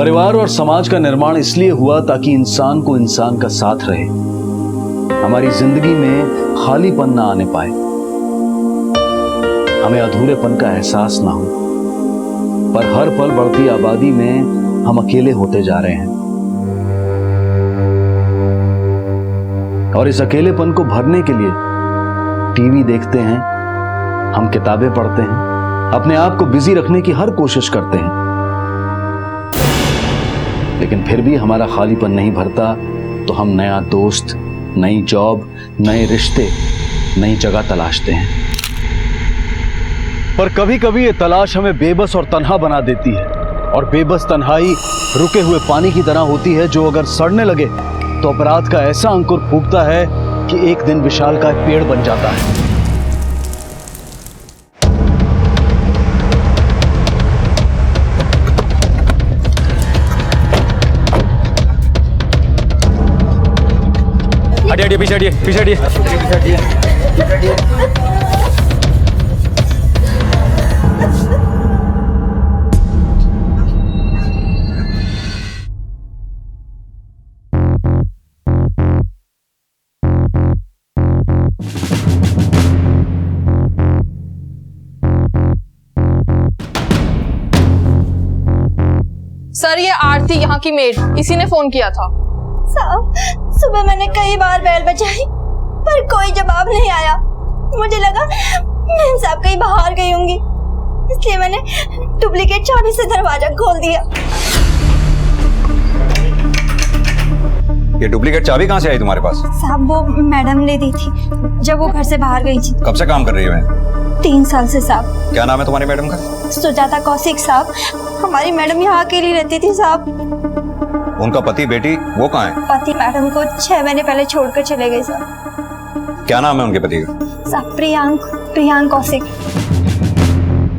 परिवार और समाज का निर्माण इसलिए हुआ ताकि इंसान को इंसान का साथ रहे, हमारी जिंदगी में खालीपन ना आने पाए, हमें अधूरेपन का एहसास ना हो। पर हर पल बढ़ती आबादी में हम अकेले होते जा रहे हैं और इस अकेलेपन को भरने के लिए टीवी देखते हैं, हम किताबें पढ़ते हैं, अपने आप को बिजी रखने की हर कोशिश करते हैं, लेकिन फिर भी हमारा खालीपन नहीं भरता तो हम नया दोस्त, नई जॉब, नए रिश्ते, नई जगह तलाशते हैं। पर कभी कभी ये तलाश हमें बेबस और तन्हा बना देती है, और बेबस तन्हाई रुके हुए पानी की तरह होती है जो अगर सड़ने लगे तो अपराध का ऐसा अंकुर फूटता है कि एक दिन विशालकाय पेड़ बन जाता है। हटिए, पीछे हटिए, पीछे हटिए। सर, ये आरती यहाँ की मेड, इसी ने फोन किया था। साहब, सुबह मैंने कई बार बेल बजाई पर कोई जवाब नहीं आया। मुझे लगा मैम साहब कहीं बाहर गई होंगी, इसलिए मैंने डुप्लीकेट चाबी से दरवाजा खोल दिया। ये डुप्लीकेट चाबी कहाँ से आई तुम्हारे पास? साहब, वो मैडम ने दी थी जब वो घर से बाहर गई थी। कब से काम कर रही है? 3 साल से साहब। क्या नाम है तुम्हारी मैडम का? सुजाता कौशिक साहब। हमारी मैडम यहाँ अकेली रहती थी साहब। उनका पति बेटी वो कहाँ है? पति मैडम को 6 महीने पहले छोड़कर चले गए साहब। क्या नाम है उनके पति का? साहब, प्रियांक कौशिक।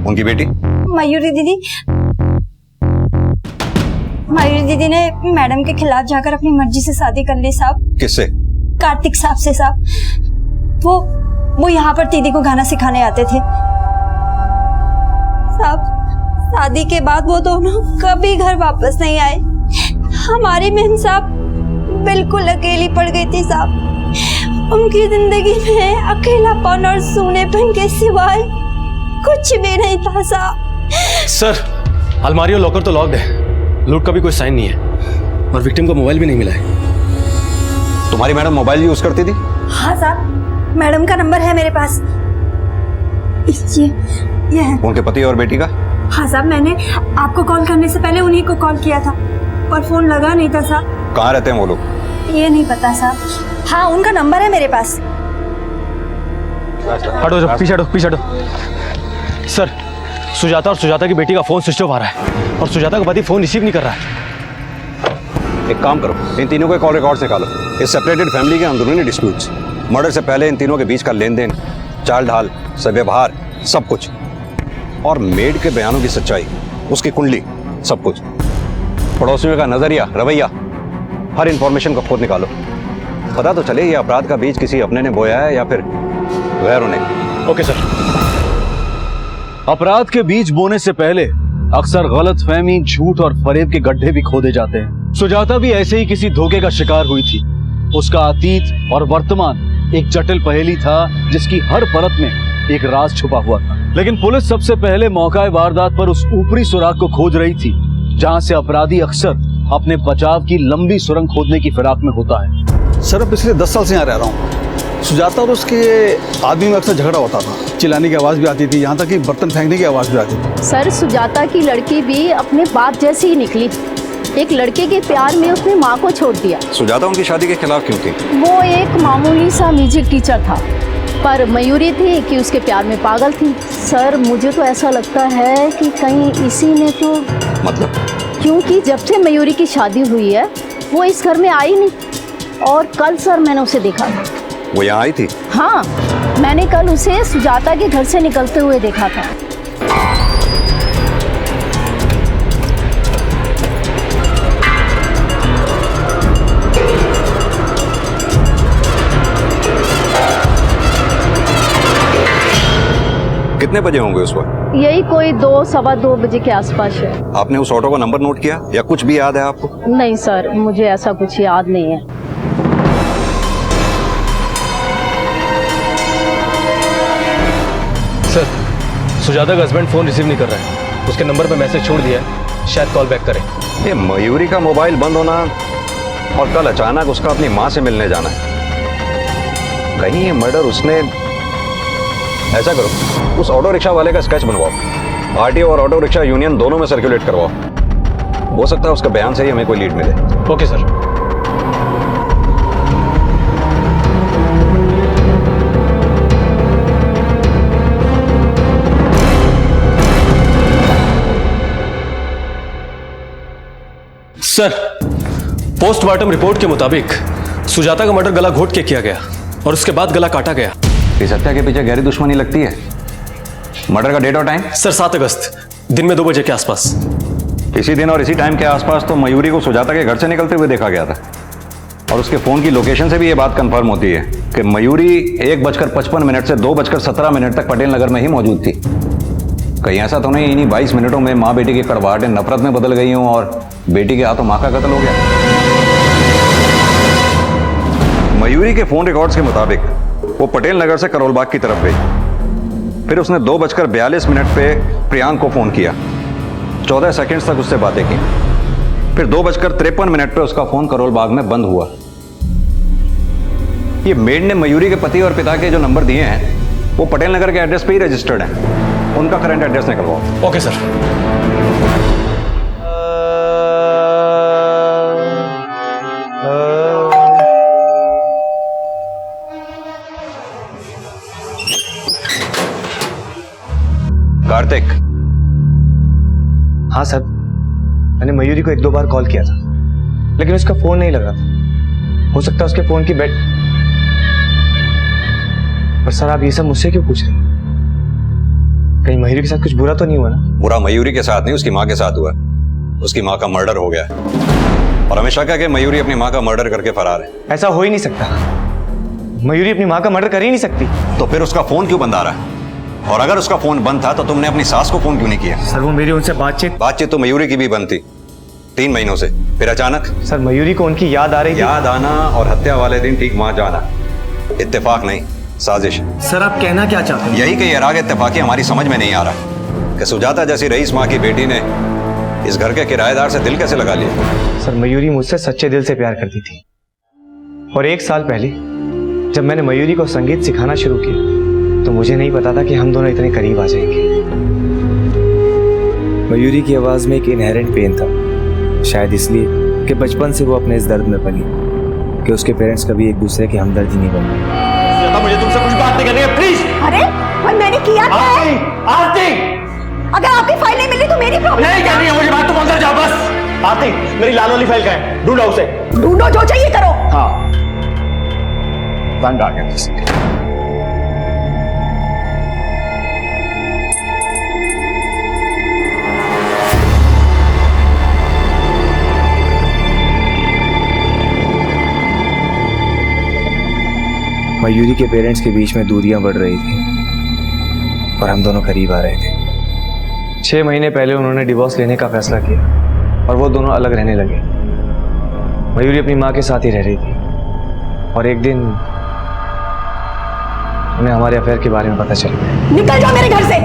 उनकी बेटी? मयूरी दीदी। मयूरी दीदी ने मैडम के खिलाफ जाकर अपनी मर्जी से शादी कर ली साहब। किससे? कार्तिक साहब से साहब। वो यहाँ पर दीदी को गाना सिखाने आते थे साहब। शादी के बाद वो दोनों कभी घर वापस नहीं आए। हमारी बहन साहब बिल्कुल अकेली पड़ गई थी साहब। उनकी जिंदगी में अकेलापन और सूनेपन के सिवाय कुछ भी नहीं था साहब। सर, अलमारी और लॉकर तो लॉक्ड है, लूट का भी कोई साइन नहीं है और विक्टिम का मोबाइल भी नहीं मिला है। तुम्हारी मैडम मोबाइल यूज करती थी? हाँ साहब, मैडम का नंबर है मेरे पास। ये है। उनके पति और बेटी का? हाँ साहब, मैंने आपको कॉल करने से पहले उन्हीं को कॉल किया था पर फोन लगा नहीं था साहब। कहाँ रहते हैं वो लोग? ये नहीं पता साहब। हाँ, उनका नंबर है मेरे पास। हटो, पीछे हटो। सर, सुजाता और सुजाता की बेटी का फोन स्विच ऑफ आ रहा है और सुजाता का पति फोन रिसीव नहीं कर रहा है। एक काम करो, इन तीनों के कॉल रिकॉर्ड निकालो। इस सेपरेटेड फैमिली के अंदरूनी डिस्प्यूट्स, मर्डर से पहले इन तीनों के बीच का लेन देन, चाल ढाल, व्यवहार, सब कुछ, और मेड के बयानों की सच्चाई, उसकी कुंडली, सब कुछ, पड़ोसियों का नजरिया, रवैया, हर इंफॉर्मेशन को खोद निकालो। पता तो चले ये अपराध का बीज किसी अपने ने बोया है या फिर गैरों ने। Okay sir. अपराध के बीज बोने से पहले अक्सर गलतफहमी, झूठ और फरेब के गड्ढे भी खोदे जाते हैं। सुजाता भी ऐसे ही किसी धोखे का शिकार हुई थी। उसका अतीत और वर्तमान एक जटिल पहेली था जिसकी हर परत में एक राज छुपा हुआ था। लेकिन पुलिस सबसे पहले मौका वारदात पर उस ऊपरी सुराग को खोज रही थी जहां से अपराधी अक्सर अपने बचाव की लंबी सुरंग खोदने की फिराक में होता है। सर, पिछले 10 साल से यहाँ रह रहा हूँ। सुजाता और उसके आदमी में अक्सर झगड़ा होता था, चिल्लाने की आवाज़ भी आती थी, यहाँ तक कि बर्तन फेंकने की आवाज़ भी आती थी। सर, सुजाता की लड़की भी अपने बाप जैसी ही निकली। एक लड़के के प्यार में उसने माँ को छोड़ दिया। सुजाता उनकी शादी के खिलाफ क्यों थी? वो एक मामूली सा म्यूजिक टीचर था, पर मयूरी थी कि उसके प्यार में पागल थी। सर, मुझे तो ऐसा लगता है कि कहीं इसी ने तो। मतलब? क्योंकि जब से मयूरी की शादी हुई है वो इस घर में आई नहीं, और कल सर मैंने उसे देखा। वो यहाँ आई थी? हाँ, मैंने कल उसे सुजाता के घर से निकलते हुए देखा था। कितने बजे होंगे उस वक्त? यही कोई 2-2:15 बजे के आसपास है। आपने उस ऑटो का नंबर नोट किया या कुछ भी याद है आपको? नहीं सर, मुझे ऐसा कुछ याद नहीं है। सर, सुजाता का हस्बैंड फोन रिसीव नहीं कर रहा है। उसके नंबर पे मैसेज छोड़ दिया है, शायद कॉल बैक करें। ये मयूरी का मोबाइल बंद होना और कल अचानक उसका अपनी माँ से मिलने जाना है, कहीं ये मर्डर उसने। ऐसा करो, उस ऑटो रिक्शा वाले का स्केच बनवाओ, आरटीओ और ऑटो रिक्शा यूनियन दोनों में सर्कुलेट करवाओ। हो सकता है उसका बयान से ही हमें कोई लीड मिले। Okay sir. Sir, postmortem report के मुताबिक सुजाता का मर्डर गला घोट के किया गया और उसके बाद गला काटा गया। इस हत्या के पीछे गहरी दुश्मनी लगती है। मर्डर का डेट और टाइम? सर 7 अगस्त दिन में 2 बजे के आसपास। इसी दिन और इसी टाइम के आसपास तो मयूरी को सुजाता के घर से निकलते हुए देखा गया था, और उसके फोन की लोकेशन से भी ये बात कंफर्म होती है कि मयूरी 1:55 से 2:17 तक पटेल नगर में ही मौजूद थी। कहीं ऐसा तो नहीं इन्हीं 22 मिनटों में माँ बेटी की कड़वाहटें नफरत में बदल गई हों और बेटी के हाथों माँ का कत्ल हो गया। मयूरी के फोन रिकॉर्ड्स के मुताबिक वो पटेल नगर से करोल बाग की तरफ गई। फिर उसने 2:42 पे प्रियांक को फोन किया, 14 सेकंड्स तक उससे बातें की। फिर 2:53 पे उसका फोन करोल बाग में बंद हुआ। ये मेड ने मयूरी के पति और पिता के जो नंबर दिए हैं वो पटेल नगर के एड्रेस पे ही रजिस्टर्ड हैं। उनका करंट एड्रेस निकलवाओ। Okay sir. कार्तिक। हाँ सर, मैंने मयूरी को 1-2 बार कॉल किया था, लेकिन उसका फोन नहीं लग रहा था। हो सकता है उसके फोन की बैट। पर सर, आप ये सब मुझसे क्यों पूछ रहे हैं? कहीं मयूरी के साथ कुछ बुरा तो नहीं हुआ ना? बुरा मयूरी के साथ नहीं, उसकी माँ के साथ हुआ। उसकी माँ का मर्डर हो गया और हमें शक है कि मयूरी अपनी माँ का मर्डर करके फरार है। ऐसा हो ही नहीं सकता। मयूरी अपनी माँ का मर्डर कर ही नहीं सकती। तो फिर उसका फोन क्यों बंद आ रहा है? और अगर उसका फोन बंद था तो तुमने अपनी सास को फोन क्यों नहीं किया? सर, वो मेरी उनसे बातचीत तो मयूरी की भी बंद थी 3 महीनों से। फिर अचानक सर, मयूरी को उनकी याद आ रही थी। याद आना और हत्या वाले दिन ठीक वहां जाना इत्तेफाक नहीं, साजिश। सर, आप कहना क्या चाहते हैं? यही कि ये राग इत्तेफाकी हमारी समझ में नहीं आ रहा कि सुजाता जैसी रईस माँ की बेटी ने इस घर के किराएदार से दिल कैसे लगा लिया। सर, मयूरी मुझसे सच्चे दिल से प्यार करती थी, और 1 साल पहले जब मैंने मयूरी को संगीत सिखाना शुरू किया तो मुझे नहीं पता था कि हम दोनों इतने करीब आ जाएंगे। मयूरी की आवाज में एक इनहेरेंट पेन था, शायद इसलिए कि बचपन से वो अपने इस दर्द में पली कि उसके पेरेंट्स कभी एक दूसरे के हमदर्द ही नहीं बने। मुझे तुमसे कुछ बात नहीं करनी है, प्लीज। अरे पर मैंने किया क्या है? आरती, अगर आपकी फाइल नहीं मिली तो मेरी प्रॉब्लम नहीं करनी है मुझे बात, तुम अंदर जाओ बस। आरती, मेरी लाल वाली फाइल कहाँ है? ढूंढो उसे। ढूंढो, जो चाहिए करो। हाँ, बंद आ गया। मयूरी के पेरेंट्स के बीच में दूरियां बढ़ रही थी और हम दोनों करीब आ रहे थे। 6 महीने पहले उन्होंने डिवोर्स लेने का फैसला किया और वो दोनों अलग रहने लगे। मयूरी अपनी माँ के साथ ही रह रही थी और एक दिन उन्हें हमारे अफेयर के बारे में पता चल गया। निकल जाओ मेरे घर से,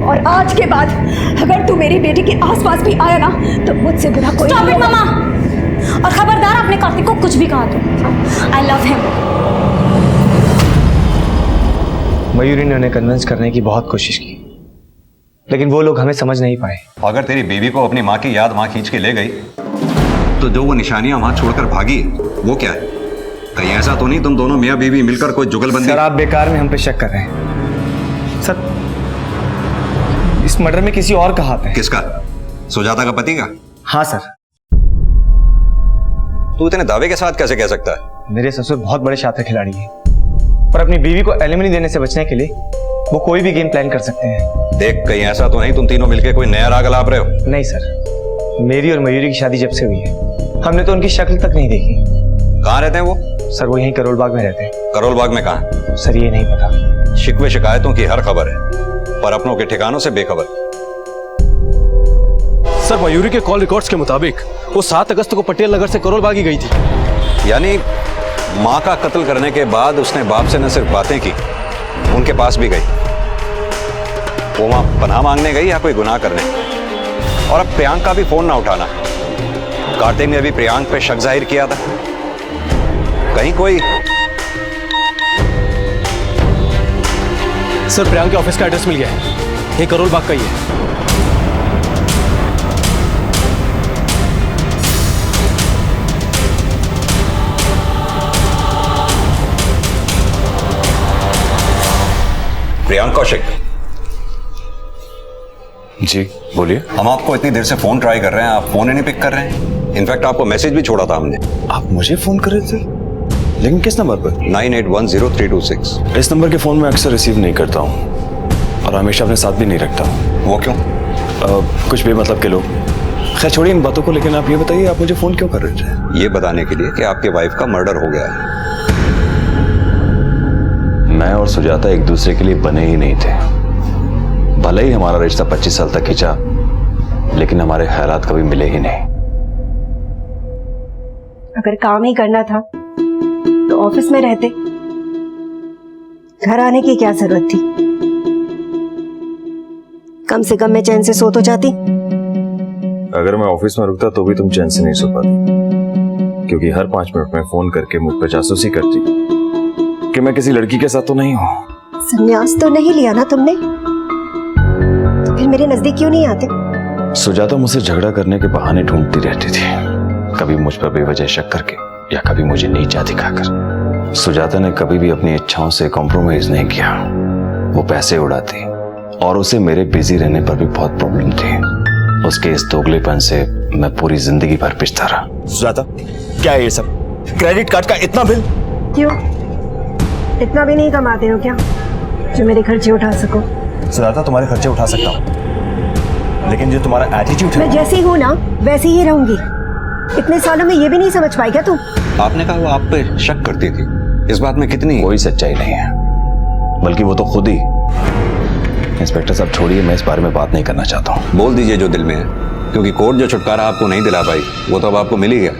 और आज के बाद अगर तू मेरी बेटी के आसपास भी आया ना तो मुझसे बुरा कोई नहीं होगा। मामा, और खबरदार आपने कार्तिक को कुछ भी कहा तो। I love him. मयूरी ने उन्हें कन्विंस करने की बहुत कोशिश की, लेकिन वो लोग हमें समझ नहीं पाए। अगर तेरी बीवी को अपनी माँ की याद वहां खींच के ले गई तो जो वो निशानियां वहां छोड़कर भागी वो क्या है? कहीं ऐसा तो नहीं तुम दोनों मियाँ बीवी मिलकर कोई जुगलबंदी? सर, आप बेकार में हम पे शक कर रहे हैं। सर, इस मर्डर में किसी और का हाथ है। किसका? सुजाता का पति का? हाँ सर। तू इतने दावे के साथ कैसे कह सकता है? मेरे ससुर बहुत बड़े शातिर खिलाड़ी हैं और अपनी बीवी को एलिमनी देने से बचने के लिए वो कोई भी गेम प्लान कर सकते हैं। देख, कहीं ऐसा तो नहीं तुम तीनों मिलकर कोई नया राग लाप रहे हो? नहीं सर, मेरी और मयूरी की शादी जब से हुई है हमने तो उनकी शक्ल तक नहीं देखी। कहाँ रहते हैं वो? सर, वो यहीं करोल बाग में रहते हैं। करोल बाग में कहाँ? सर, ये नहीं पता। शिकवे शिकायतों की हर खबर है पर अपनों के ठिकानों से बेखबर। सर मयूरी के कॉल रिकॉर्ड्स के मुताबिक वो 7 अगस्त को पटेल नगर से करोल बाग ही गई थी। यानी मां का कत्ल करने के बाद उसने बाप से न सिर्फ बातें की, उनके पास भी गई। वो वहां पनाह मांगने गई या कोई गुनाह करने? और अब प्रियांक का भी फोन ना उठाना। कार्तिक ने अभी प्रियांक पे शक जाहिर किया था। कहीं कोई सर प्रियांक के ऑफिस का एड्रेस मिल गया है, ये करोल बाग का ही है। प्रियांक कौशिक जी बोलिए। हम आपको इतनी देर से फोन ट्राई कर रहे हैं, आप फोन ही नहीं पिक कर रहे हैं। इनफैक्ट आपको मैसेज भी छोड़ा था हमने। आप मुझे फोन कर रहे थे, लेकिन किस नंबर पर? 98103226। इस नंबर के फोन मैं अक्सर रिसीव नहीं करता हूँ और हमेशा अपने साथ भी नहीं रखता हूँ। वो क्यों? कुछ बेमतलब के लोग। खैर छोड़िए इन बातों को, लेकिन आप ये बताइए आप मुझे फोन क्यों कर रहे थे? ये बताने के लिए कि आपके वाइफ का मर्डर हो गया है। मैं और सुजाता एक दूसरे के लिए बने ही नहीं थे। भले ही हमारा रिश्ता 25 साल तक खिंचा, लेकिन हमारे ख्यालात कभी मिले ही नहीं। अगर काम ही करना था तो ऑफिस में रहते, घर आने की क्या जरूरत थी? कम से कम मैं चैन से सो तो जाती। अगर मैं ऑफिस में रुकता तो भी तुम चैन से नहीं सो पाती, क्योंकि हर 5 मिनट में फोन करके मुझ पर जासूसी करती कि मैं किसी लड़की के साथ तो नहीं हूँ। संन्यास तो नहीं लिया ना तुमने, तो फिर मेरे नजदीक क्यों नहीं आते? सुजाता मुझसे झगड़ा करने के बहाने ढूंढती रहती थी, कभी मुझ पर बेवजह शक करके या कभी मुझे नीचा दिखाकर। सुजाता ने कभी भी अपनी इच्छाओं से कॉम्प्रोमाइज नहीं किया। वो पैसे उड़ाती और उसे मेरे बिजी रहने पर भी बहुत प्रॉब्लम थी। उसके इस दोगलेपन से मैं पूरी जिंदगी भर पिसता रहा। सुजाता क्या है ये सब? क्रेडिट कार्ड का इतना बिल? क्यों, इतना भी नहीं कमाते हो क्या जो मेरे खर्चे उठा सको? सुजाता तुम्हारे खर्चे उठा सकता हूँ, लेकिन जो तुम्हारा एटीट्यूड है। मैं जैसी हूँ ना वैसी ही रहूंगी। इतने सालों में ये भी नहीं समझ पाई क्या तुम? आपने कहा वो आप पे शक करती थी, इस बात में कितनी? कोई सच्चाई नहीं है, बल्कि वो तो खुद ही। इंस्पेक्टर साहब छोड़िए, मैं इस बारे में बात नहीं करना चाहता हूँ। बोल दीजिए जो दिल में है, क्योंकि कोर्ट जो छुटकारा आपको नहीं दिला पाई वो तो अब आपको मिल ही गया।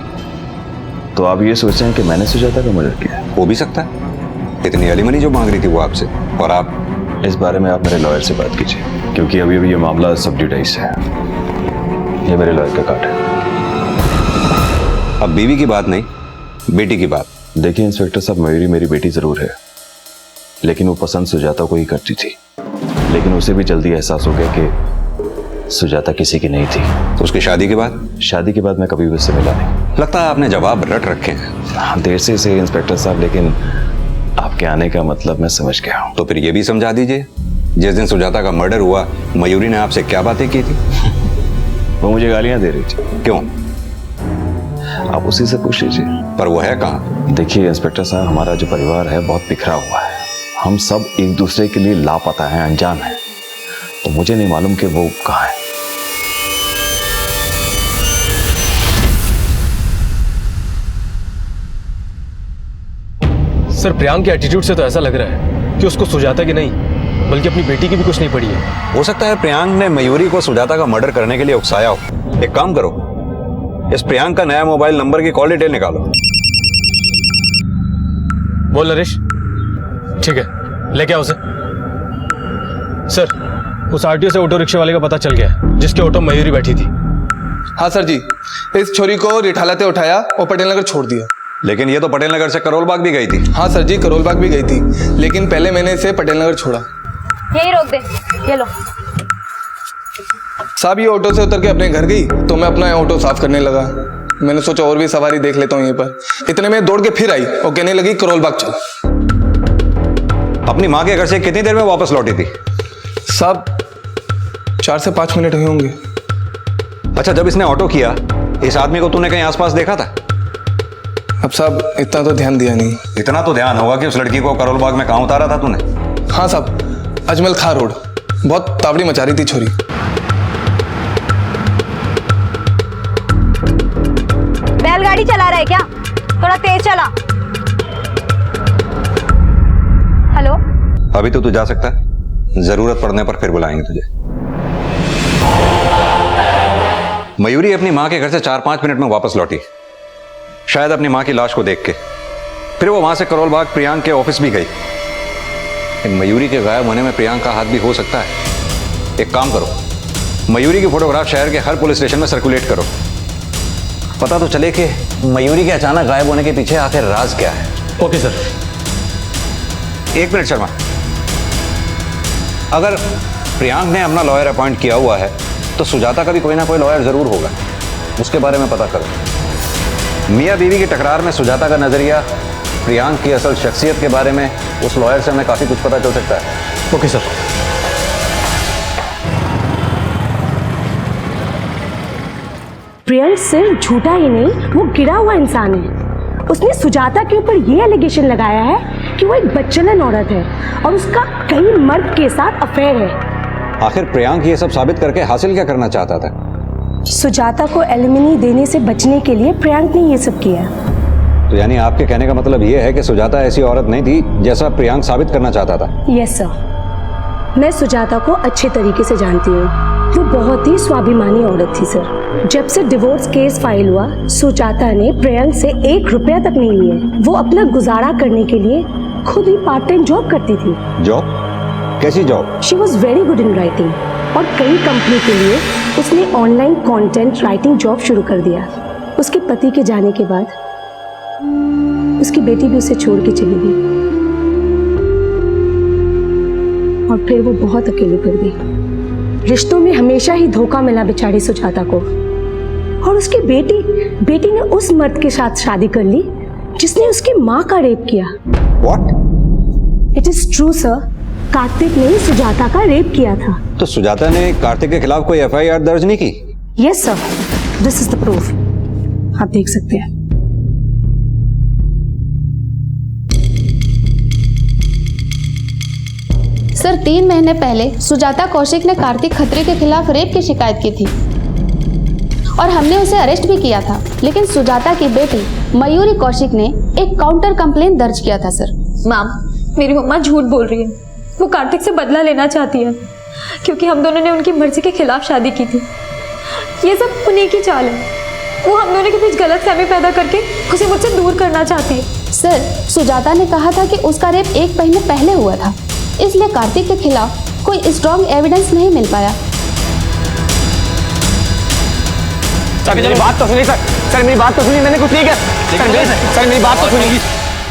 तो आप ये सोच रहे हैं कि मैंने सुजाता का मर्डर किया? हो भी सकता है, इतनी अलीमनी जो मांग रही थी वो आपसे। और आप इस बारे में आप मेरे लॉयर से बात कीजिए, क्योंकि अभी अभी ये मामला सब जुडाइस है। ये मेरे लॉयर का कार्ड है। अब बीवी की बात नहीं, बेटी की बात। देखिए इंस्पेक्टर साहब, मयूरी मेरी बेटी जरूर है, लेकिन वो पसंद सुजाता को ही करती थी। लेकिन उसे भी जल्दी एहसास हो गया कि सुजाता किसी की नहीं थी। तो उसकी शादी के बाद? शादी के बाद मैं कभी भी उससे मिला नहीं। लगता है आपने जवाब रट रखे हैं। देर से सही इंस्पेक्टर साहब, लेकिन आपके आने का मतलब मैं समझ गया हूँ। तो फिर ये भी समझा दीजिए, जिस दिन सुजाता का मर्डर हुआ मयूरी ने आपसे क्या बातें की थी? वो मुझे गालियां दे रही थी। क्यों? आप उसी से पूछ लीजिए। पर वो है कहाँ? देखिए इंस्पेक्टर साहब, हमारा जो परिवार है बहुत बिखरा हुआ है। हम सब एक दूसरे के लिए लापता हैं, अनजान हैं। तो मुझे नहीं मालूम कि वो कहाँ है। सर प्रियांक के एटीट्यूड से तो ऐसा लग रहा है कि उसको सुजाता की नहीं बल्कि अपनी बेटी की भी कुछ नहीं पड़ी है। हो सकता है प्रियांक ने मयूरी को सुजाता का मर्डर करने के लिए उकसाया हो। एक काम करो, इस प्रियांक का नया मोबाइल नंबर की कॉल डिटेल निकालो। बोल नरेश। ठीक है, लेके आओ उसे। सर उस आरटीओ से ऑटो रिक्शा वाले का पता चल गया जिसके ऑटो में मयूरी बैठी थी। हाँ सर जी, इस छोरी को रिठाला से उठाया और पटेल नगर छोड़ दिया। लेकिन ये तो पटेल नगर से करोल बाग भी गई थी। हाँ सर जी, करोल बाग भी गई थी, लेकिन पहले मैंने इसे पटेल नगर छोड़ा। यही रोक दे, ये लो। साहब ये ऑटो से उतर के अपने घर गई तो मैं अपना ऑटो साफ करने लगा। मैंने सोचा और भी सवारी देख लेता हूँ यहीं पर। इतने में दौड़ के फिर आई और कहने लगी करोल बाग चल। अपनी माँ के घर से कितनी देर में वापस लौटी थी? साहब 4 से 5 मिनट हुए होंगे। अच्छा, जब इसने ऑटो किया इस आदमी को तूने कहीं आसपास देखा था? अब साहब इतना तो ध्यान दिया नहीं। इतना तो ध्यान होगा कि उस लड़की को करोल बाग में कहाँ उतारा था तूने? हाँ साहब, अजमल खां रोड। बहुत तावड़ी मचा रही थी छोरी। बैलगाड़ी चला रहा है क्या? थोड़ा तेज चला। हेलो, अभी तो तू जा सकता है। जरूरत पड़ने पर फिर बुलाएंगे तुझे। मयूरी अपनी मां के घर से 4-5 मिनट में वापस लौटी, शायद अपनी मां की लाश को देख के। फिर वो वहां से करोल बाग प्रियांक के ऑफिस भी गई। मयूरी के गायब होने में प्रियांक का हाथ भी हो सकता है। एक काम करो, मयूरी की फोटोग्राफ शहर के हर पुलिस स्टेशन में सर्कुलेट करो, पता तो चले कि मयूरी के अचानक गायब होने के पीछे आखिर राज क्या है। Okay sir. 1 मिनट शर्मा, अगर प्रियांक ने अपना लॉयर अपॉइंट किया हुआ है तो सुजाता का भी कोई ना कोई लॉयर जरूर होगा, उसके बारे में पता करो। मियां बीवी की टकरार में सुजाता का नजरिया प्रियांक की असल शख्सियत के बारे में उस लॉयर से हमें काफी कुछ पता चल सकता है। Okay sir. प्रियंक सिर्फ झूठा ही नहीं, वो गिरा हुआ इंसान है। उसने सुजाता के ऊपर ये एलिगेशन लगाया है कि वो एक बच्चलन औरत है और उसका कई मर्द के साथ अफेयर है। आखिर प्रियांक ये सब साबित करके हासिल क्या करना चाहता था? सुजाता को एलिमिनी देने से बचने के लिए प्रियांक ने ये सब किया। तो यानी आपके कहने का मतलब ये है कि सुजाता ऐसी औरत नहीं थी जैसा प्रियांक साबित करना चाहता था? यस सर, मैं सुजाता को अच्छे तरीके से जानती हूँ। वो बहुत ही स्वाभिमानी औरत थी सर। जब से डिवोर्स केस फाइल हुआ, सुजाता ने प्रियांक से 1 रुपया तक नहीं लिए। वो अपना गुजारा करने के लिए खुद ही पार्ट टाइम जॉब करती थी। जॉब? कैसी job? She was very good in writing और कई कंपनी के लिए उसने ऑनलाइन कंटेंट राइटिंग जॉब शुरू कर दिया। उसके पति के जाने के बाद उसकी बेटी भी उसे छोड़ के चली गई और फिर वो बहुत अकेली पड़ गई। रिश्तों में हमेशा ही धोखा मिला बेचारी सुजाता को। और उसकी बेटी ने उस मर्द के साथ शादी कर ली जिसने उसकी माँ का रेप किया। What? It is true sir, Kartik ने सुजाता का रेप किया था। तो सुजाता ने कार्तिक के खिलाफ कोई FIR दर्ज नहीं की? Yes sir, this is the proof, आप देख सकते हैं। सर 3 महीने पहले सुजाता कौशिक ने कार्तिक खत्री के खिलाफ रेप की शिकायत की थी और हमने उसे अरेस्ट भी किया था, लेकिन सुजाता की बेटी मयूरी कौशिक ने एक काउंटर कंप्लेंट दर्ज किया था सर। मैम, मेरी मम्मा झूठ बोल रही है। वो कार्तिक से बदला लेना चाहती है क्योंकि हम दोनों ने उनकी मर्जी के खिलाफ शादी की थी। ये सब उन्हीं की चाल है। वो हम दोनों के बीच गलतफहमी पैदा करके उसे मुझसे दूर करना चाहती है। सर सुजाता ने कहा था कि उसका रेप 1 महीने पहले हुआ था, इसलिए कार्तिक के खिलाफ कोई स्ट्रॉन्ग एविडेंस नहीं मिल पाया। सर मेरी बात तो सुनिए सर मेरी बात तो सुनिए, मैंने कुछ नहीं किया। सर मेरी बात तो सुनिए।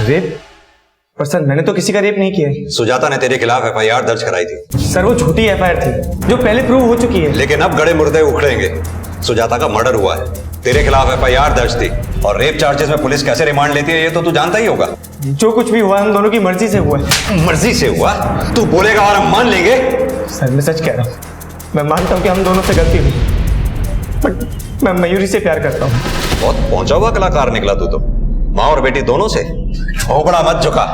रेप? पर सर मैंने तो किसी का रेप नहीं किया है। सुजाता ने तेरे खिलाफ FIR दर्ज कराई थी। सर वो झूठी FIR थी जो पहले प्रूव हो चुकी है। लेकिन अब गड़े मुर्दे उखड़ेंगे। सुजाता का मर्डर हुआ है, तेरे खिलाफ FIR दर्ज थी और रेप चार्जेस में पुलिस कैसे रिमांड लेती है ये तो तू जानता ही होगा। जो कुछ भी हुआ हम दोनों की मर्जी से हुआ है। मर्जी से हुआ? तू बोलेगा और हम मान लेंगे? सर मैं सच कह रहा हूँ, मैं मानता हूँ कि हम दोनों से गलती हुई, बट मैं मयूरी से प्यार करता हूँ। बहुत पहुंचा हुआ कलाकार निकला तू तो, माँ और बेटी दोनों से। खोपड़ा मत झुका,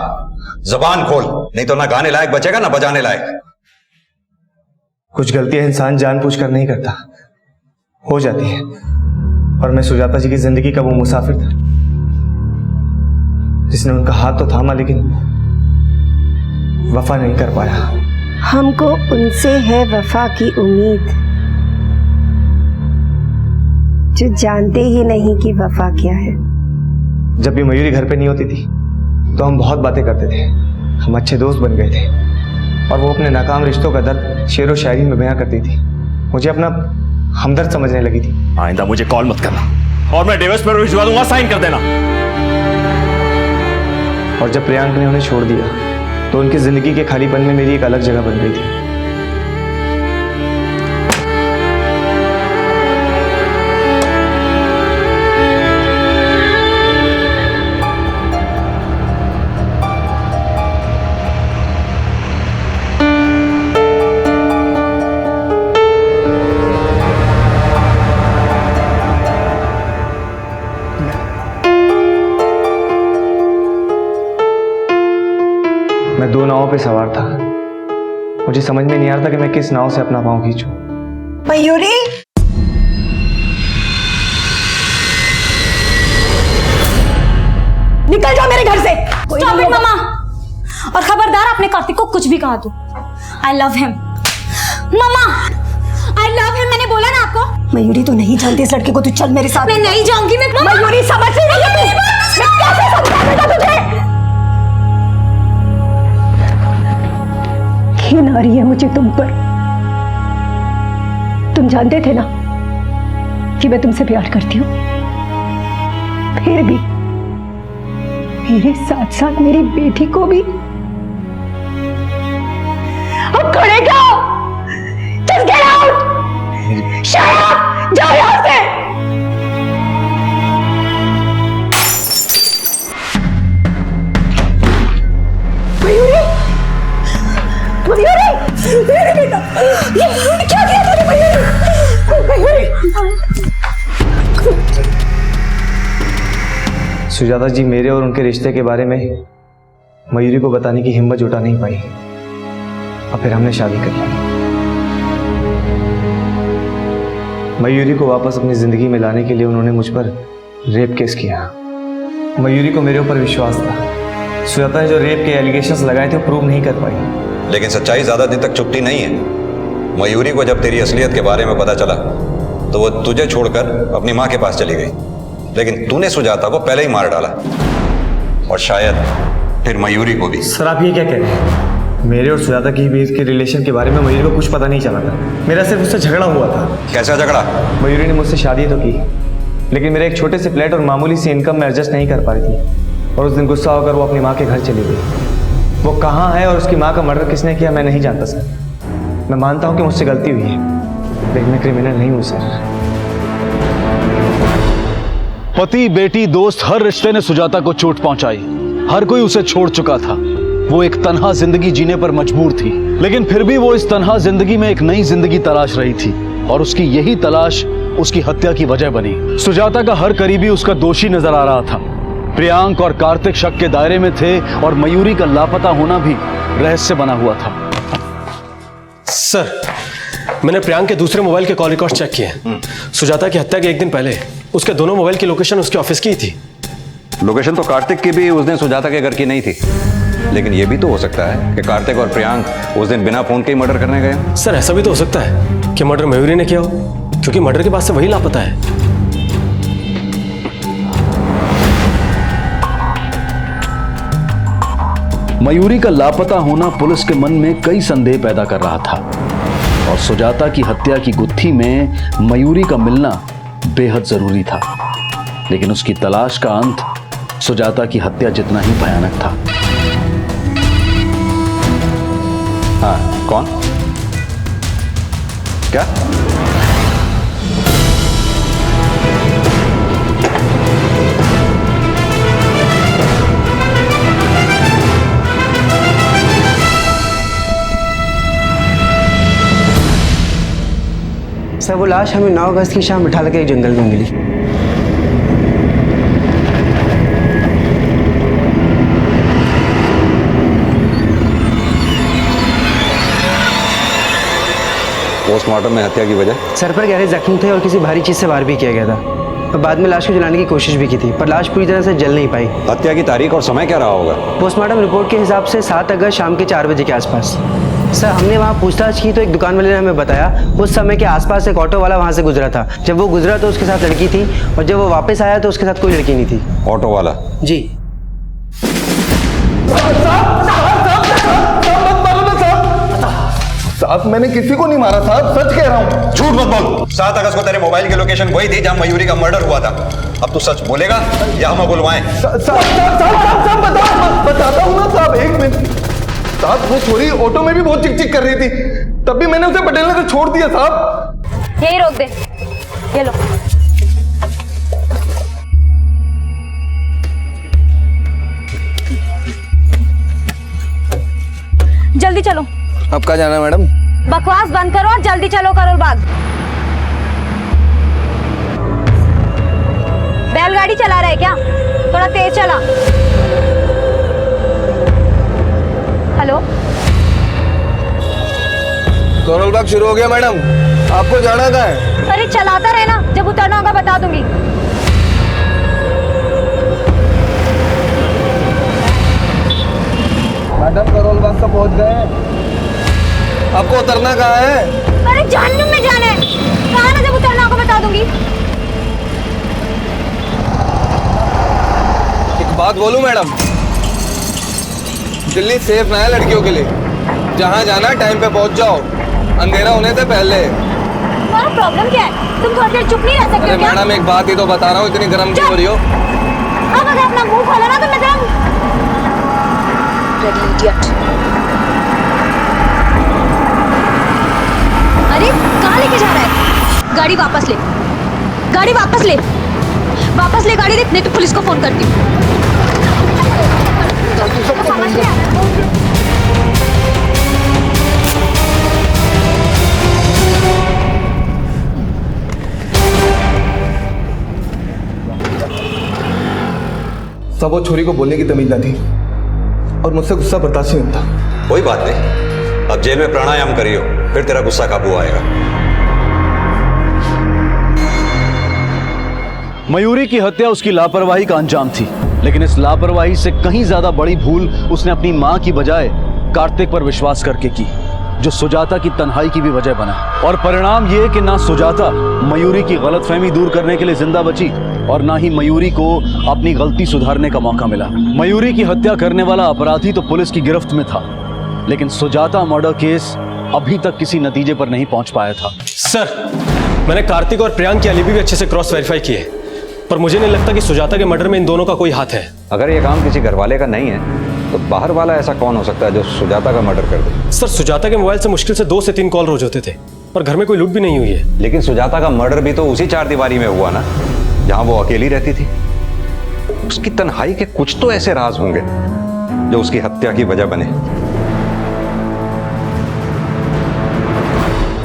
जबान खोल, नहीं तो ना गाने लायक बचेगा ना बजाने लायक। कुछ गलतियां इंसान जानबूझकर नहीं करता, हो जाती है। और मैं सुजाता जी की जिंदगी का वो मुसाफिर था जिसने उनका हाथ तो थामा लेकिन वफा नहीं कर पाया। हमको उनसे है वफा की उम्मीद जो जानते ही नहीं कि वफा क्या है। जब भी मयूरी घर पे नहीं होती थी तो हम बहुत बातें करते थे, हम अच्छे दोस्त बन गए थे और वो अपने नाकाम रिश्तों का दर्द शेर व शायरी में बयां करती थी। मुझे अपना हमदर्द समझने लगी थी। आइंदा मुझे कॉल मत करना और मैं डिवोर्स पेपर भिजवा दूंगा, साइन कर देना। और जब प्रियांक ने उन्हें छोड़ दिया तो उनकी जिंदगी के खालीपन में मेरी एक अलग जगह बन गई थी। मैं 2 नावों पे सवार था, मुझे समझ में नहीं आ रहा था कि मैं किस नाव से अपना पांव खींचूं। मयूरी, निकल जाओ मेरे घर से। Stop it, मामा। और खबरदार आपने कार्तिक को कुछ भी कहा तो I love him. Mama I love him, मैंने बोला ना आपको। मयूरी तो नहीं जानती इस लड़के को, तू चल मेरे साथ। मैं नहीं जाऊंगी। मैं मयूरी समझ नहीं रही है तू। मैं कैसे समझाऊंगा तुझे? घिन आ रही है मुझे तुम पर। तुम जानते थे ना कि मैं तुमसे प्यार करती हूँ, फिर भी मेरे साथ साथ मेरी बेटी को भी। अब खड़े जाओ, just get out! Shut up! जाओ यहाँ से। मयूरी, मयूरी, मेरे बेटा, ये क्या किया तूने मयूरी? मयूरी। सुजाता जी मेरे और उनके रिश्ते के बारे में मयूरी को बताने की हिम्मत जुटा नहीं पाई और फिर हमने शादी कर ली। मयूरी को वापस अपनी जिंदगी में लाने के लिए उन्होंने मुझ पर रेप केस किया। मयूरी को मेरे ऊपर विश्वास था। सुजाता ने जो रेप के एलिगेशंस लगाए थे वो प्रूव नहीं कर पाई। लेकिन सच्चाई ज्यादा दिन तक चुपती नहीं है। मयूरी को जब तेरी असलियत के बारे में पता चला तो वो तुझे छोड़कर अपनी माँ के पास चली गई, लेकिन तूने सुजाता को पहले ही मार डाला और शायद फिर मयूरी को भी। सर आप ये क्या कह रहे हैं? मेरे और सुजाता की बीच के रिलेशन के बारे में मयूरी को कुछ पता नहीं चला था। मेरा सिर्फ उससे झगड़ा हुआ था। कैसा झगड़ा? मयूरी ने मुझसे शादी तो की, लेकिन मेरे एक छोटे से फ्लैट और मामूली सी इनकम में एडजस्ट नहीं कर पा रही थी और उस दिन गुस्सा होकर वो अपनी माँ के घर चली गई। वो कहाँ है और उसकी माँ का मर्डर किसने किया मैं नहीं जानता सर। मैं मानता हूँ कि मुझसे गलती हुई है, लेकिन मैं क्रिमिनल नहीं हूँ सर। पति, बेटी, दोस्त, हर रिश्ते ने सुजाता को चोट पहुंचाई। हर कोई उसे छोड़ चुका था। वो एक तन्हा जिंदगी जीने पर मजबूर थी, लेकिन फिर भी वो इस तन्हा जिंदगी में एक नई जिंदगी तलाश रही थी और उसकी यही तलाश उसकी हत्या की वजह बनी। सुजाता का हर करीबी उसका दोषी नजर आ रहा था। प्रियांक और कार्तिक शक के दायरे में थे और मयूरी का लापता होना भी रहस्य बना हुआ था। सर मैंने प्रियांक के दूसरे मोबाइल के कॉल रिकॉर्ड चेक किए। सुजाता की हत्या के एक दिन पहले उसके दोनों मोबाइल की लोकेशन उसके ऑफिस की थी। लोकेशन तो कार्तिक की भी उस दिन सुजाता के घर की नहीं थी, लेकिन यह भी तो हो सकता है कि कार्तिक और प्रियांक उस दिन बिना फोन के ही मर्डर करने गए। सर ऐसा भी तो हो सकता है कि मर्डर मयूरी ने किया हो, क्योंकि मर्डर के बाद से वही लापता है। मयूरी का लापता होना पुलिस के मन में कई संदेह पैदा कर रहा था और सुजाता की हत्या की गुत्थी में मयूरी का मिलना बेहद जरूरी था, लेकिन उसकी तलाश का अंत सुजाता की हत्या जितना ही भयानक था। हाँ, कौन? क्या? सर वो लाश हमें 9 अगस्त की शाम बिठा के एक जंगल में मिली। पोस्टमार्टम में हत्या की वजह? सर पर गहरे जख्म थे और किसी भारी चीज से वार भी किया गया था और बाद में लाश को जलाने की कोशिश भी की थी, पर लाश पूरी तरह से जल नहीं पाई। हत्या की तारीख और समय क्या रहा होगा? पोस्टमार्टम रिपोर्ट के हिसाब से 7 अगस्त शाम के 4 बजे के आसपास। सर हमने वहाँ पूछताछ की तो एक दुकान वाले ने हमें बताया उस समय के आसपास एक ऑटो वाला वहाँ से गुजरा था। जब वो गुजरा तो उसके साथ लड़की थी और जब वो वापस आया तो उसके साथ कोई लड़की नहीं थी। ऑटो वाला? जी। साहब मैंने किसी को नहीं मारा साहब, सच कह रहा हूँ। झूठ मत बोल। 7 अगस्त को तेरे मोबाइल की लोकेशन वही थी जहां मयूरी का मर्डर हुआ था। अब तू सच बोलेगा या हम बुलवाएं? बताता हूँ ना साहब, 1 मिनट। साहब वो छोरी ऑटो में भी बहुत चिक चिक कर रही थी, तब भी मैंने उसे पटेल नगर छोड़ दिया साहब। यही रोक दे, ये लो। जल्दी चलो। अब कहाँ जाना है मैडम? बकवास बंद करो और जल्दी चलो करोल बाग। बैलगाड़ी चला रहे क्या? थोड़ा तेज चला। हेलो, करोल बाग शुरू हो गया मैडम, आपको जाना कहाँ है? अरे चलाता रहना, जब उतरना होगा बता दूंगी। मैडम करोल बाग तक पहुंच गए। आपको उतरना कहाँ है? अरे जहन्नुम में जाना है। कहाँ ना, जब उतरना होगा बता दूंगी। एक बात बोलूं मैडम, दिल्ली सेफ ना है लड़कियों के लिए। जहाँ जाना टाइम पे पहुंच जाओ, अंधेरा होने से पहले। तुम्हारा प्रॉब्लम क्या है? तुम थोड़ी देर चुप नहीं रह सकते अरे हो क्या? मैडम एक बात ही तो बता रहा हूँ, इतनी गर्म क्यों हो रही हो? अब अगर अपना मुंह खोला ना तो मैं अरे कहाँ लेके जा रहा है? गाड़ी वापस ले, गाड़ी वापस ले, वापस ले गाड़ी, नहीं तो पुलिस को फोन करती हूँ। समझ में आ रहा है? सब वो छोरी को बोलने की तमीज न थी और मुझसे गुस्सा बर्दाश्त नहीं होता। कोई बात नहीं, अब जेल में प्राणायाम करियो, फिर तेरा गुस्सा काबू आएगा। मयूरी की हत्या उसकी लापरवाही का अंजाम थी, लेकिन इस लापरवाही से कहीं ज्यादा बड़ी भूल उसने अपनी मां की बजाय कार्तिक पर विश्वास करके की, जो सुजाता की तन्हाई की भी वजह बना। और परिणाम ये कि ना सुजाता मयूरी की गलतफहमी दूर करने के लिए जिंदा बची और ना ही मयूरी को अपनी गलती सुधारने का मौका मिला। मयूरी की हत्या करने वाला अपराधी तो पुलिस की गिरफ्त में था, लेकिन सुजाता मर्डर केस अभी तक किसी नतीजे पर नहीं पहुंच पाया था। सर, मैंने कार्तिक और प्रियांक की एलिबी भी अच्छे से क्रॉस वेरीफाई की है, पर मुझे नहीं लगता कि सुजाता के मर्डर में इन दोनों का कोई हाथ है। अगर ये काम किसी घरवाले का नहीं है तो बाहर वाला ऐसा कौन हो सकता है जो सुजाता का मर्डर कर दे? सर, सुजाता के मोबाइल से मुश्किल से 2 से 3 कॉल रोज होते थे, पर घर में कोई लूट भी नहीं हुई है। लेकिन सुजाता का मर्डर भी तो उसी चारदीवारी में हुआ ना, जहां वो अकेली रहती थी। उसकी तन्हाई के कुछ तो ऐसे राज होंगे जो उसकी हत्या की वजह बने।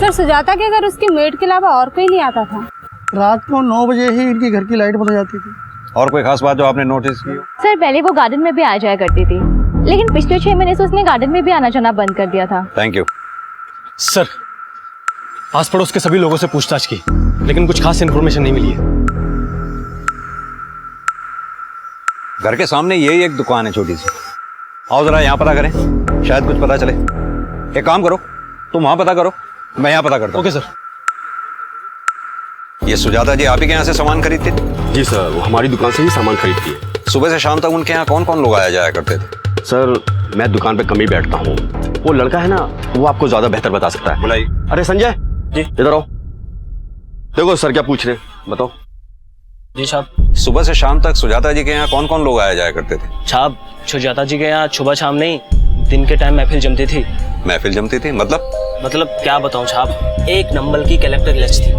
सर, सुजाता के घर उसके मेड के अलावा और कोई नहीं आता था। रात को 9 बजे ही इनकी घर की लाइट बंद हो जाती थी। और कोई खास बात जो आपने नोटिस की हो? सर, पहले वो गार्डन में भी आ जाया करती थी, लेकिन पिछले 6 महीने से उसने गार्डन में भी आना जाना बंद कर दिया था। Thank you. सर, आस पड़ोस के सभी लोगों से पूछताछ की, लेकिन कुछ खास इन्फॉर्मेशन नहीं मिली है। घर के सामने यही एक दुकान है छोटी सी, आओ जरा यहाँ पता करें, शायद कुछ पता चले। एक काम करो, तुम वहां पता करो, मैं यहाँ पता करता हूँ। Okay sir. ये सुजाता जी आप ही के यहाँ से सामान खरीदते थे? जी सर, वो हमारी दुकान से ही सामान खरीदती है। सुबह से शाम तक उनके यहाँ कौन कौन लोग आया जाया करते थे? सर, मैं दुकान पे कम ही बैठता हूँ, वो लड़का है ना, वो आपको ज्यादा बेहतर बता सकता है। बुलाइए। अरे संजय जी, इधर आओ। देखो सर क्या पूछ रहे, बताओ। जी साहब। सुबह से शाम तक सुजाता जी के यहाँ कौन कौन लोग आया जाया करते थे? साहब, सुजाता जी के यहाँ सुबह शाम नहीं, दिन के टाइम महफिल जमती थी। महफिल जमती थी मतलब क्या बताऊँ साहब, एक नंबर की कलेक्टर लिस्ट थी,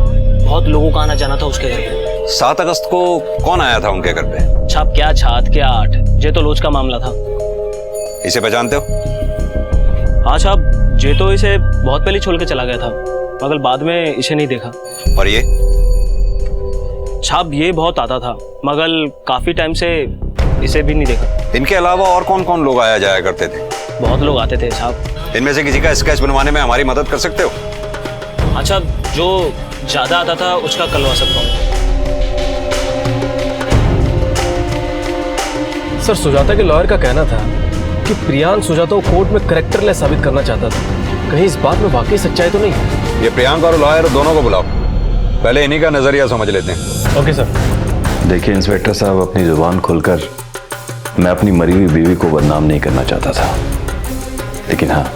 बहुत लोगों का आना जाना था उसके घर पे। 7 अगस्त को कौन आया था उनके घर पे? साहब, क्या 7 क्या 8, ये तो लोच का मामला था। इसे पहचानते हो? हाँ साहब, ये तो इसे बहुत पहले छोड़ के चला गया था, मगर बाद में इसे नहीं देखा। और ये? साहब, ये बहुत आता था, मगर काफी टाइम से इसे भी नहीं देखा। इनके अलावा और कौन कौन लोग आया जाया करते थे? बहुत लोग आते थे साहब। इनमें से किसी का स्केच बनवाने में हमारी मदद कर सकते हो? अच्छा, जो ज्यादा आता था उसका करवा सकता हूँ। सर, सुजाता के लॉयर का कहना था कि प्रियांक सुजाता को कोर्ट में करेक्टरलेस साबित करना चाहता था। कहीं इस बात में वाकई सच्चाई तो नहीं है? ये प्रियांक और लॉयर दोनों को बुलाओ, पहले इन्हीं का नजरिया समझ लेते हैं। Okay sir. देखिए इंस्पेक्टर साहब, अपनी जुबान खोलकर मैं अपनी मरी हुई बीवी को बदनाम नहीं करना चाहता था, लेकिन हाँ,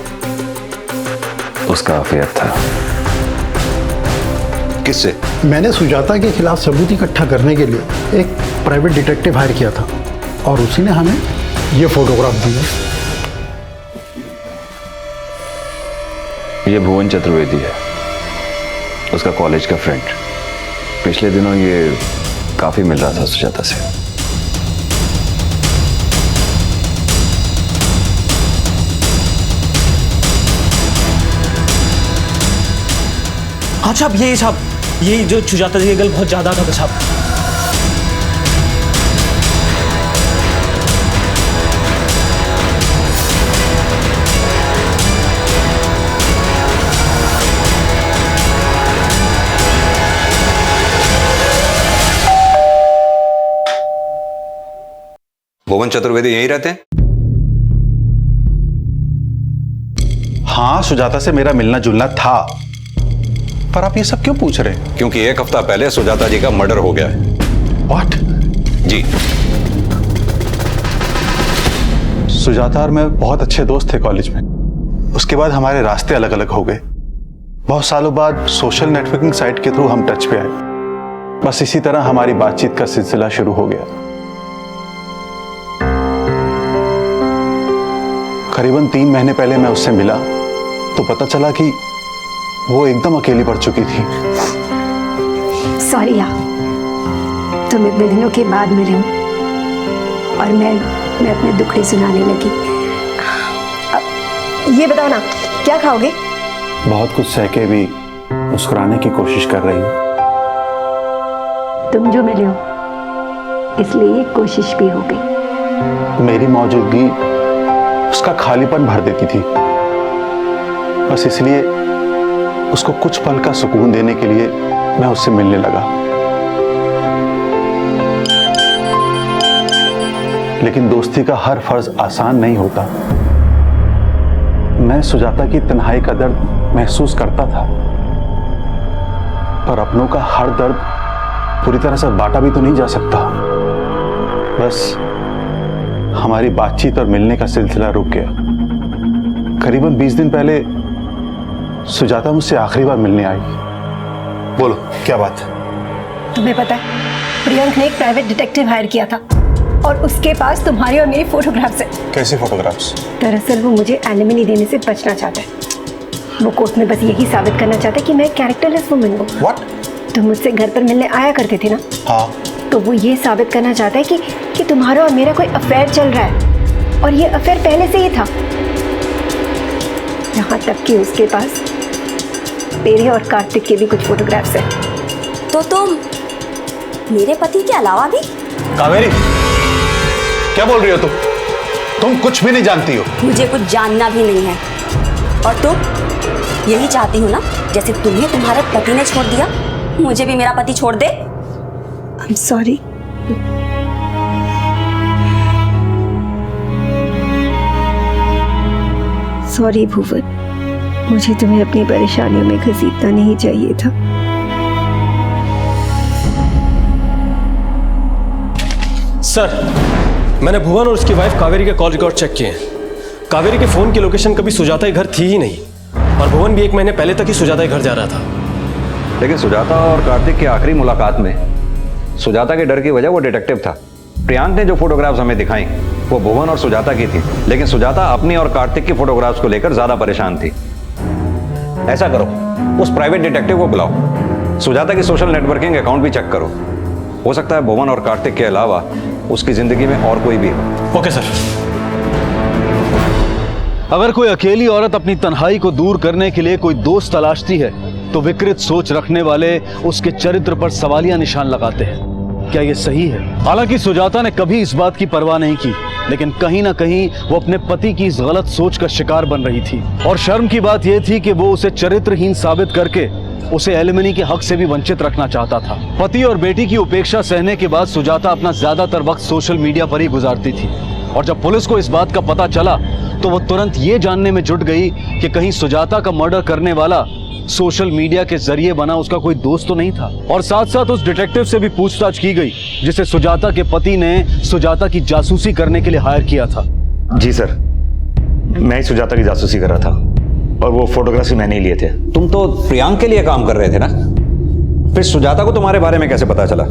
उसका अफेयर था। किससे? मैंने सुजाता के खिलाफ सबूत इकट्ठा करने के लिए एक प्राइवेट डिटेक्टिव हायर किया था और उसी ने हमें ये फोटोग्राफ दिया। ये भुवन चतुर्वेदी है, उसका कॉलेज का फ्रेंड। पिछले दिनों ये काफी मिल रहा था सुजाता से। हाँ साहब, ये जो सुजाता जी के गल बहुत ज्यादा था साहब। भुवन चतुर्वेदी यहीं रहते हैं? हाँ, सुजाता से मेरा मिलना जुलना था, पर आप ये सब क्यों पूछ रहे हैं? क्योंकि 1 हफ्ता पहले सुजाता जी का मर्डर हो गया है। व्हाट? जी। सुजाता और मैं बहुत अच्छे दोस्त थे कॉलेज में। उसके बाद हमारे रास्ते अलग अलग हो गए। बहुत सालों बाद सोशल नेटवर्किंग साइट के थ्रू हम टच पे आए। बस इसी तरह हमारी बातचीत का सिलसिला शुरू हो गया। करीबन 3 महीने पहले मैं उससे मिला तो पता चला कि वो एकदम अकेली पड़ चुकी थी। सॉरी यार, तुम इतने दिनों के बाद मिले हो और मैं अपने दुखड़े सुनाने लगी। अब ये बताओ ना, क्या खाओगे? बहुत कुछ सह के भी मुस्कुराने की कोशिश कर रही हूँ। तुम जो मिले हो इसलिए ये कोशिश भी हो गई। मेरी मौजूदगी उसका खालीपन भर देती थी। बस इसलिए उसको कुछ पल का सुकून देने के लिए मैं उससे मिलने लगा। लेकिन दोस्ती का हर फर्ज आसान नहीं होता। मैं सुजाता की तन्हाई का दर्द महसूस करता था, पर अपनों का हर दर्द पूरी तरह से बांटा भी तो नहीं जा सकता। बस हमारी बातचीत और मिलने का सिलसिला रुक गया। करीबन 20 दिन पहले सुजाता मुझसे आखिरी बार मिलने आई। बोलो, क्या बात है? तुम्हें पता है, प्रियंक ने एक प्राइवेट डिटेक्टिव हायर किया था और उसके पास तुम्हारी और मेरी फोटोग्राफ्स है। कैसे फोटोग्राफ्स? दरअसल वो मुझे एलिमनी देने से बचना चाहता है। वो कोर्ट में बस यही साबित करना चाहता है कि मैं कैरेक्टरलेस वुमन हूँ। व्हाट? तुम मुझसे घर पर मिलने आया करते थे ना? हाँ। तो वो ये साबित करना चाहता है कि तुम्हारा और मेरा कोई अफेयर चल रहा है, और ये अफेयर पहले से ही था। यहाँ तक कि उसके पास तेरे और कार्तिक के भी कुछ फोटोग्राफ्स हैं। तो तुम मेरे पति के अलावा भी? कावेरी, क्या बोल रही हो तुम कुछ भी नहीं जानती हो। मुझे कुछ जानना भी नहीं है। और तुम यही चाहती हो ना, जैसे तुम्हें तुम्हारे पति ने छोड़ दिया, मुझे भी मेरा पति छोड़ दे। I'm sorry. सॉरी भुवन, मुझे तुम्हें अपनी परेशानियों में घसीटना नहीं चाहिए था। सर, मैंने भुवन और उसकी वाइफ कावेरी के कॉल रिकॉर्ड चेक किए हैं। कावेरी के फोन की लोकेशन कभी सुजाता के घर थी ही नहीं, और भुवन भी 1 महीने पहले तक ही सुजाता के घर जा रहा था। लेकिन सुजाता और कार्तिक की आखिरी मुलाकात में सुजाता के डर की वजह वो डिटेक्टिव था। प्रियांक ने जो फोटोग्राफ्स हमें दिखाई वो भुवन और सुजाता की थी, लेकिन सुजाता अपनी और कार्तिक की फोटोग्राफ्स को लेकर ज्यादा परेशान थी। ऐसा करो, उस प्राइवेट डिटेक्टिव को बुलाओ, सुजाता की सोशल नेटवर्किंग अकाउंट भी चेक करो। हो सकता है भुवन और कार्तिक के अलावा उसकी जिंदगी में और कोई भी हो। Okay sir. अगर कोई अकेली औरत अपनी तन्हाई को दूर करने के लिए कोई दोस्त तलाशती है तो विकृत सोच रखने वाले उसके चरित्र पर सवालिया निशान लगाते हैं। क्या ये सही है? हालांकि सुजाता ने कभी इस बात की परवाह नहीं की, लेकिन कहीं ना कहीं वो अपने पति की इस गलत सोच का शिकार बन रही थी। और शर्म की बात यह थी कि वो उसे चरित्रहीन साबित करके उसे एलिमनी के हक से भी वंचित रखना चाहता था। पति और बेटी की उपेक्षा सहने के बाद सुजाता अपना ज्यादातर वक्त सोशल मीडिया पर ही गुजारती थी, और जब पुलिस को इस बात का पता चला तो वो तुरंत ये जानने में जुट गई कि कहीं सुजाता का मर्डर करने वाला सोशल मीडिया के जरिए बना उसका कोई दोस्त तो नहीं था। और साथ साथ उस डिटेक्टिव से भी पूछताछ की गई जिसे सुजाता के पति ने सुजाता की जासूसी करने के लिए हायर किया था। जी सर, मैं ही सुजाता की जासूसी कर रहा था और वो फोटोग्राफ्स मैंने ही लिए थे। तुम तो प्रियांक के लिए काम कर रहे थे ना, फिर सुजाता को तुम्हारे बारे में कैसे पता चला?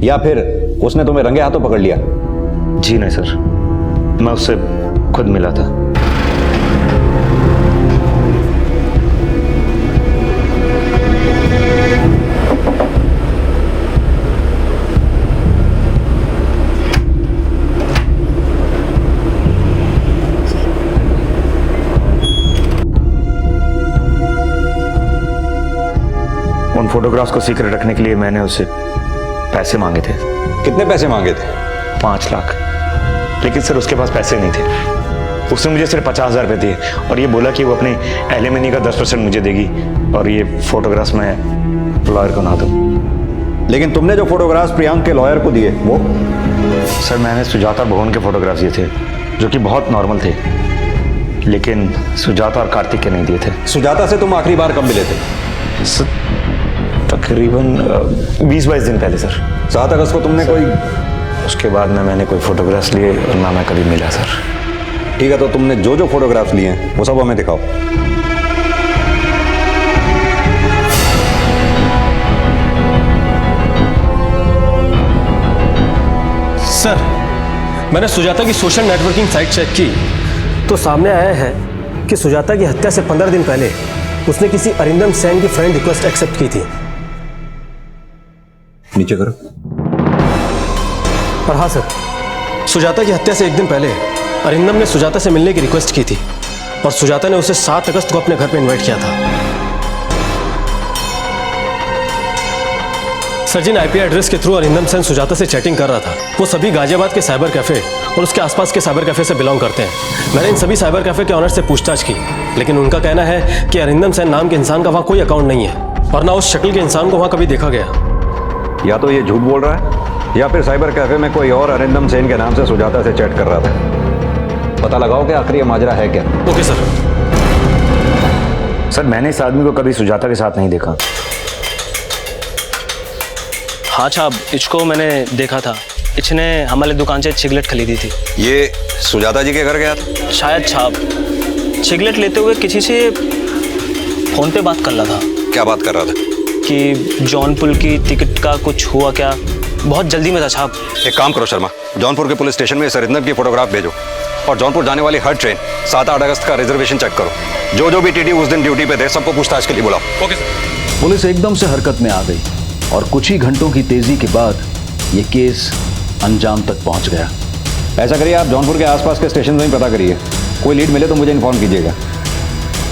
या फिर उसने तुम्हें रंगे हाथों पकड़ लिया? जी नहीं सर, मैं उससे खुद मिला था। उन फोटोग्राफ्स को सीक्रेट रखने के लिए मैंने उससे पैसे मांगे थे। कितने पैसे मांगे थे? 5 लाख। लेकिन सर उसके पास पैसे नहीं थे। उसने मुझे सिर्फ 50,000 रुपये दिए और ये बोला कि वो अपनी एलिमनी का 10% मुझे देगी और ये फोटोग्राफ्स मैं लॉयर को ना दूँ। लेकिन तुमने जो फोटोग्राफ्स प्रियांक के लॉयर को दिए वो? सर मैंने सुजाता भुवन के फोटोग्राफ्स दिए थे जो कि बहुत नॉर्मल थे, लेकिन सुजाता और कार्तिक के नहीं दिए थे। सुजाता से तुम आखिरी बार कब मिले थे? तकरीबन 20-22 दिन पहले सर। 7 अगस्त को तुमने कोई? उसके बाद में मैंने कोई फोटोग्राफ्स लिए और ना मैं कभी मिला सर। ठीक है, तो तुमने जो जो फोटोग्राफ्स लिए हैं वो सब हमें दिखाओ। सर, मैंने सुजाता की सोशल नेटवर्किंग साइट चेक की तो सामने आया है कि सुजाता की हत्या से 15 दिन पहले उसने किसी अरिंदम सेन की फ्रेंड रिक्वेस्ट एक्सेप्ट की थी। नीचे करो। और हाँ सर, सुजाता की हत्या से 1 दिन पहले अरिंदम ने सुजाता से मिलने की रिक्वेस्ट की थी और सुजाता ने उसे 7 अगस्त को अपने घर पर इनवाइट किया था। सर, जिन आईपी एड्रेस के थ्रू अरिंदम सेन सुजाता से चैटिंग कर रहा था वो सभी गाजियाबाद के साइबर कैफे और उसके आसपास के साइबर कैफे से बिलोंग करते हैं। मैंने इन सभी साइबर कैफे के ऑनर से पूछताछ की, लेकिन उनका कहना है कि अरिंदम सेन नाम के इंसान का वहाँ कोई अकाउंट नहीं है और ना उस शक्ल के इंसान को वहाँ कभी देखा गया। या तो ये झूठ बोल रहा है या फिर साइबर कैफे में कोई और अरिंदम सेन के नाम से सुजाता से चैट कर रहा था। पता लगाओ कि आखिर ये माजरा है क्या। Okay sir. सर, मैंने इस आदमी को कभी सुजाता के साथ नहीं देखा। हाँ साहब, इसको मैंने देखा था। इसने हमारे दुकान से सिगरेट खरीदी थी। ये सुजाता जी के घर गया था? शायद साहब, सिगरेट लेते हुए किसी से फोन पे बात कर रहा था। क्या बात कर रहा था? कि जौनपुर की टिकट का कुछ हुआ क्या, बहुत जल्दी में था साहब। एक काम करो शर्मा, जौनपुर के पुलिस स्टेशन में इस अरिंदम की फोटोग्राफ भेजो और जौनपुर जाने वाली हर ट्रेन 7-8 अगस्त का रिजर्वेशन चेक करो। जो भी टीटी उस दिन ड्यूटी पे थे सबको पूछताछ के लिए बुलाओ। Okay sir. पुलिस एकदम से हरकत में आ गई और कुछ ही घंटों की तेजी के बाद ये केस अंजाम तक पहुंच गया। ऐसा करिए, आप जौनपुर के आसपास के स्टेशन में ही पता करिए, कोई लीड मिले तो मुझे इन्फॉर्म कीजिएगा।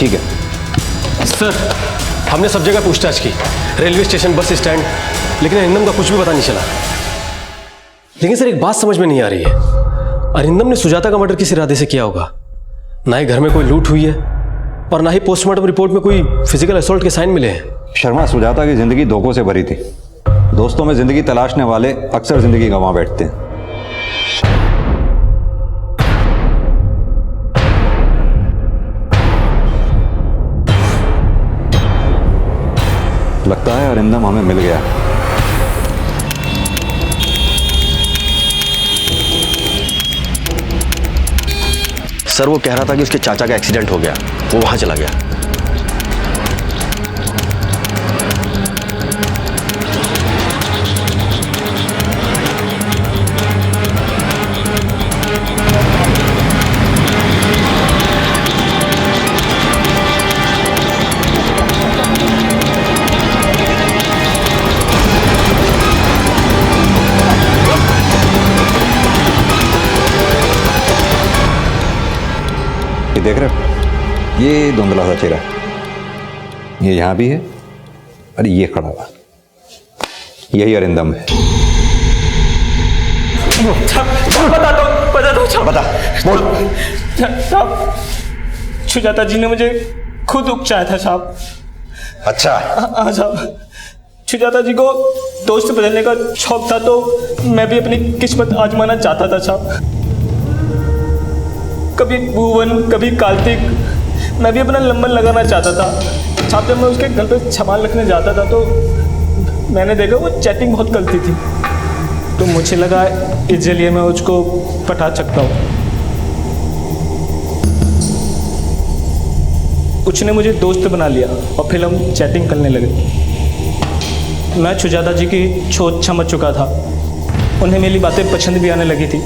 ठीक है सर, हमने सब जगह पूछताछ की, रेलवे स्टेशन, बस स्टैंड, लेकिन अरिंदम का कुछ भी पता नहीं चला। लेकिन सर, एक बात समझ में नहीं आ रही है, अरिंदम ने सुजाता का मर्डर किस इरादे से किया होगा? ना ही घर में कोई लूट हुई है और ना ही पोस्टमार्टम रिपोर्ट में कोई फिजिकल असॉल्ट के साइन मिले हैं। शर्मा, सुजाता की जिंदगी धोखों से भरी थी। दोस्तों में जिंदगी तलाशने वाले अक्सर जिंदगी गंवा बैठते हैं। लगता है अरिंदम हमें मिल गया। सर, वो कह रहा था कि उसके चाचा का एक्सीडेंट हो गया, वो वहां चला गया। ये देख रहे हो, ये धुंधला सा चेहरा, ये यहां भी है और ये खड़ा हुआ, यही अरिंदम है। बता बोल। साहब, सुजाता जी ने मुझे खुद उकसाया था साहब। अच्छा। हाँ साहब, सुजाता जी को दोस्त बदलने का शौक था तो मैं भी अपनी किस्मत आजमाना चाहता था साहब। कभी भुवन, कभी कार्तिक, मैं भी अपना नंबर लगाना चाहता था साहब। जब मैं उसके घर पे सामान रखने जाता था तो मैंने देखा वो चैटिंग बहुत करती थी, तो मुझे लगा इस जरिए मैं उसको पटा सकता हूँ। उसने मुझे दोस्त बना लिया और फिर हम चैटिंग करने लगे। मैं सुजाता जी की सोच समझ चुका था, उन्हें मेरी बातें पसंद भी आने लगी थी।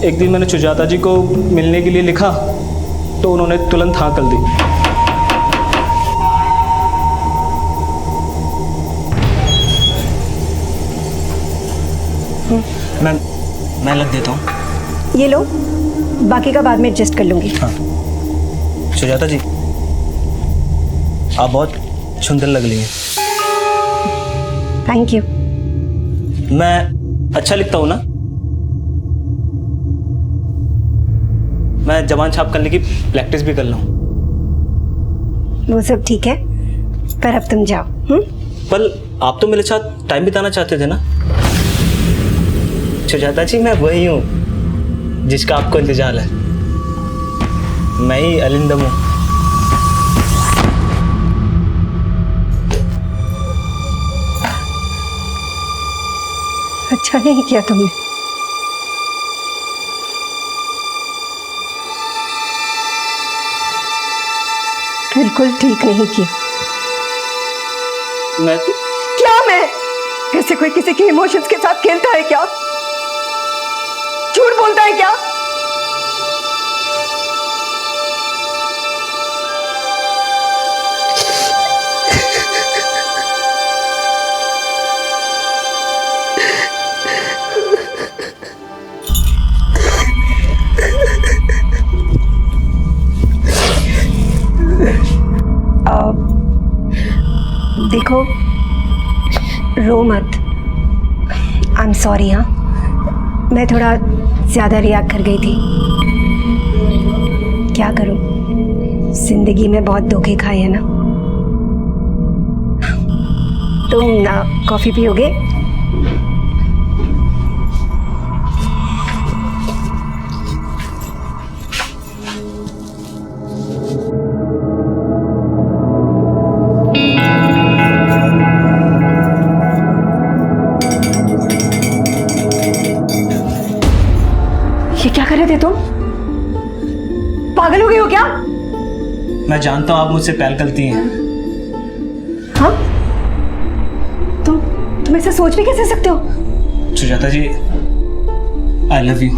एक दिन मैंने सुजाता जी को मिलने के लिए लिखा तो उन्होंने तुरंत हाँ कर दी। मैं लग देता हूँ। ये लो, बाकी का बाद में एडजस्ट कर लूंगी। हाँ सुजाता जी, आप बहुत सुंदर लग रही हैं। Thank you. मैं अच्छा लिखता हूँ ना? मैं जबान छाप करने की प्रैक्टिस भी कर रहा हूँ। वो सब ठीक है, पर अब तुम जाओ। पर आप तो मेरे साथ टाइम बिताना चाहते थे ना? सुजाता जी, मैं वही हूँ जिसका आपको इंतजार है। मैं ही अरिंदम हूँ। अच्छा नहीं किया तुमने। बिल्कुल ठीक नहीं किया। मैं तो क्या मैं ऐसे कोई किसी के इमोशंस के साथ खेलता है क्या? झूठ बोलता है क्या? देखो, रो मत। I am sorry. हाँ, मैं थोड़ा ज़्यादा रिएक्ट कर गई थी। क्या करूं, जिंदगी में बहुत धोखे खाए हैं ना। तुम ना कॉफ़ी पियोगे? ये क्या कर रहे थे तुम? पागल हो गए हो क्या? मैं जानता हूँ आप मुझसे प्यार करती हैं। हाँ? तुम ऐसे सोच भी कैसे सकते हो? सुजाता जी, आई लव यू।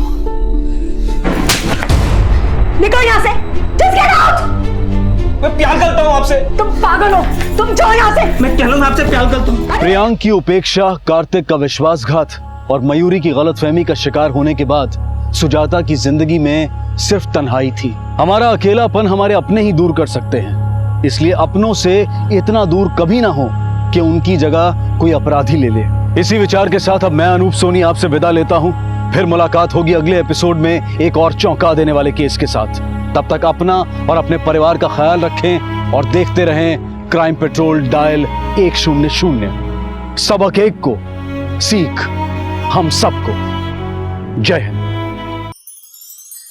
निकल यहाँ से। Just get out! मैं प्यार करता हूँ आपसे। तुम पागल हो। तुम जाओ यहाँ से। मैं कह रहा हूँ मैं आपसे प्यार करता हूँ। प्रियांक की उपेक्षा, कार्तिक का विश्वासघात और मयूरी की गलतफहमी का शिकार होने के बाद सुजाता की जिंदगी में सिर्फ तन्हाई थी। हमारा अकेलापन हमारे अपने ही दूर कर सकते हैं, इसलिए अपनों से इतना दूर कभी ना हो कि उनकी जगह कोई अपराधी ले ले। इसी विचार के साथ अब मैं अनूप सोनी आपसे विदा लेता हूं। फिर मुलाकात होगी अगले एपिसोड में एक और चौंका देने वाले केस के साथ। तब तक अपना और अपने परिवार का ख्याल रखें और देखते रहें क्राइम पेट्रोल डायल 100। सबक एक को सीख हम सबको। जय हिंद।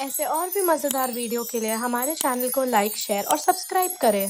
ऐसे और भी मज़ेदार वीडियो के लिए हमारे चैनल को लाइक, शेयर और सब्सक्राइब करें।